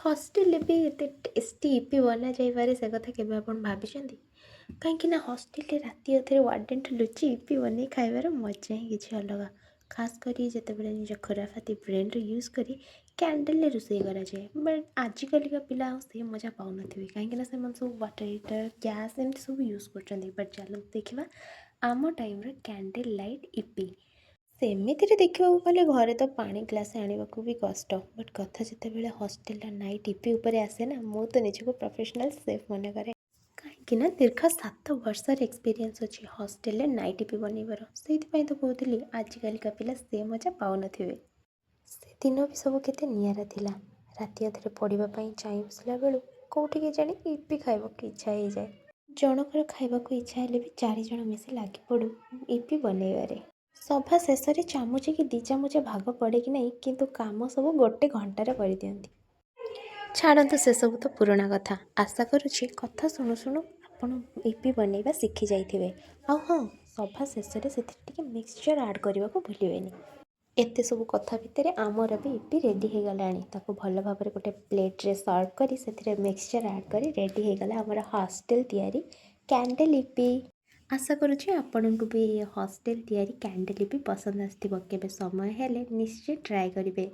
ହଷ୍ଟେଲରେ ବି ଏତେ ଟେଷ୍ଟି ଇପି ବନାଯାଇପାରେ ସେ କଥା କେବେ ଆପଣ ଭାବିଛନ୍ତି? କାହିଁକିନା ହଷ୍ଟେଲରେ ରାତି ଅଧରେ ୱାର୍ଡ଼େନଠୁ ଲୁଚି ଇପି ବନେଇ ଖାଇବାର ମଜା ହିଁ କିଛି ଅଲଗା। ଖାସ୍ କରି ଯେତେବେଳେ ନିଜ ଖୁରାଫାତି ବ୍ରେନ୍ର ୟୁଜ୍ କରି କ୍ୟାଣ୍ଡେଲରେ ରୋଷେଇ କରାଯାଏ। ବଟ୍ ଆଜିକାଲିକା ପିଲା ଆଉ ସେ ମଜା ପାଉନଥିବେ କାହିଁକିନା ସେମାନେ ସବୁ ୱାଟର ହିଟର ଗ୍ୟାସ୍ ଏମିତି ସବୁ ୟୁଜ୍ କରୁଛନ୍ତି। ବଟ୍ ଚାଲନ୍ତୁ ଦେଖିବା ଆମ ଟାଇମ୍ର କ୍ୟାଣ୍ଡେଲ ଲାଇଟ୍ ଇପି। ସେମିତିରେ ଦେଖିବାକୁ ଗଲେ ଘରେ ତ ପାଣି ଗ୍ଲାସ୍ ଆଣିବାକୁ ବି କଷ୍ଟ। ବଟ୍ କଥା ଯେତେବେଳେ ହଷ୍ଟେଲର ନାଇଟ୍ ଇପି ଉପରେ ଆସେ ନା, ମୁଁ ତ ନିଜକୁ ପ୍ରଫେସନାଲ୍ ସେଫ୍ ମନେ କରେ। କାହିଁକିନା ଦୀର୍ଘ 7 ବର୍ଷର ଏକ୍ସପିରିଏନ୍ସ ଅଛି ହଷ୍ଟେଲରେ ନାଇଟ୍ ଇପି ବନେଇବାର। ସେଇଥିପାଇଁ ତ କହୁଥିଲି ଆଜିକାଲିକା ପିଲା ସେ ମଜା ପାଉନଥିବେ। ସେଦିନ ବି ସବୁ କେତେ ନିଆରା ଥିଲା। ରାତି ଅଧରେ ପଢ଼ିବା ପାଇଁ ଚାହିଁ ବସିଲା ବେଳୁ କୋଉଠି କେଜାଣି ଇପି ଖାଇବାକୁ ଇଚ୍ଛା ହେଇଯାଏ। ଜଣଙ୍କର ଖାଇବାକୁ ଇଚ୍ଛା ହେଲେ ବି 4 ଜଣ ମିଶି ଲାଗି ପଡ଼ୁ ଇପି ବନେଇବାରେ। ସଭା ଶେଷରେ ଚାମଚେ କି 2 ଚାମଚ ଭାଗ ପଡ଼େ କି ନାହିଁ, କିନ୍ତୁ କାମ ସବୁ ଗୋଟେ ଘଣ୍ଟାରେ କରିଦିଅନ୍ତି। ଛାଡ଼ନ୍ତୁ ସେସବୁ ତ ପୁରୁଣା କଥା। ଆଶା କରୁଛି କଥା ଶୁଣୁ ଶୁଣୁ ଆପଣ ଇପି ବନେଇବା ଶିଖି ଯାଇଥିବେ। ଆଉ ହଁ, ସଭା ଶେଷରେ ସେଥିରେ ଟିକେ ମିକ୍ସଚର୍ ଆଡ଼୍ କରିବାକୁ ଭୁଲିବେନି। ଏତେ ସବୁ କଥା ଭିତରେ ଆମର ବି ଇପି ରେଡ଼ି ହେଇଗଲାଣି। ତାକୁ ଭଲ ଭାବରେ ଗୋଟେ ପ୍ଲେଟ୍ରେ ସର୍ଭ କରି ସେଥିରେ ମିକ୍ସଚର୍ ଆଡ଼୍ କରି ରେଡ଼ି ହେଇଗଲା ଆମର ହଷ୍ଟେଲ ତିଆରି କ୍ୟାଣ୍ଡେଲ୍ ଇପି। ଆଶା କରୁଛି ଆପଣଙ୍କୁ ବି ହଷ୍ଟେଲ ତିଆରି କ୍ୟାଣ୍ଡେଲ୍ ଇପି ପସନ୍ଦ ଆସିଥିବ। କେବେ ସମୟ ହେଲେ ନିଶ୍ଚୟ ଟ୍ରାଏ କରିବେ।